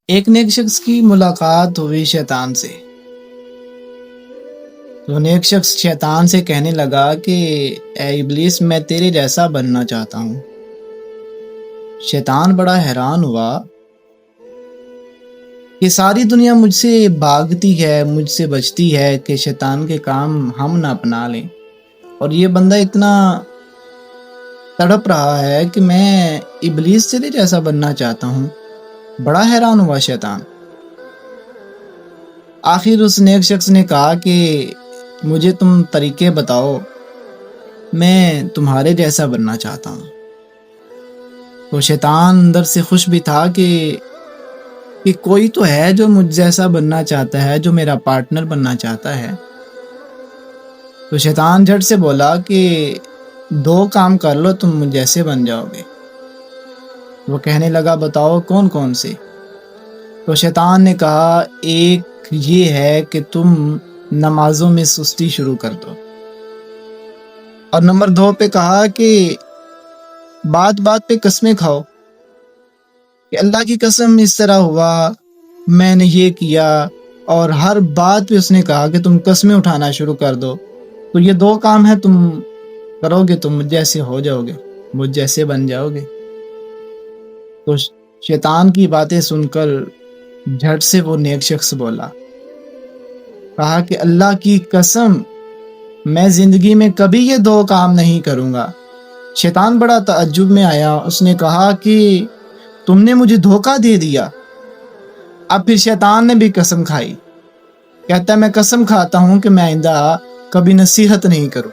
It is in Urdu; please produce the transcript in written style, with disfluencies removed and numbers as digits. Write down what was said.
ایک نیک شخص کی ملاقات ہوئی شیطان سے. تو نیک شخص شیطان سے کہنے لگا کہ اے ابلیس، میں تیرے جیسا بننا چاہتا ہوں. شیطان بڑا حیران ہوا کہ ساری دنیا مجھ سے بھاگتی ہے، مجھ سے بچتی ہے کہ شیطان کے کام ہم نہ اپنا لیں، اور یہ بندہ اتنا تڑپ رہا ہے کہ میں ابلیس تیرے جیسا بننا چاہتا ہوں. بڑا حیران ہوا شیطان. آخر اس نیک شخص نے کہا کہ مجھے تم طریقے بتاؤ، میں تمہارے جیسا بننا چاہتا ہوں. تو شیطان اندر سے خوش بھی تھا کہ کوئی تو ہے جو مجھ جیسا بننا چاہتا ہے، جو میرا پارٹنر بننا چاہتا ہے. تو شیطان جھٹ سے بولا کہ 2 کام کر لو، تم مجھ جیسے بن جاؤ گے. وہ کہنے لگا بتاؤ کون کون سے؟ تو شیطان نے کہا ایک یہ ہے کہ تم نمازوں میں سستی شروع کر دو، اور نمبر 2 پہ کہا کہ بات بات پہ قسمیں کھاؤ کہ اللہ کی قسم اس طرح ہوا، میں نے یہ کیا، اور ہر بات پہ اس نے کہا کہ تم قسمیں اٹھانا شروع کر دو. تو یہ 2 کام ہیں، تم کرو گے تم مجھ جیسے ہو جاؤ گے، مجھ جیسے بن جاؤ گے. تو شیطان کی باتیں سن کر جھٹ سے وہ نیک شخص بولا، کہا کہ اللہ کی قسم میں زندگی میں کبھی یہ 2 کام نہیں کروں گا. شیطان بڑا تعجب میں آیا، اس نے کہا کہ تم نے مجھے دھوکہ دے دیا. اب پھر شیطان نے بھی قسم کھائی، کہتا ہے میں قسم کھاتا ہوں کہ میں آئندہ کبھی نصیحت نہیں کروں.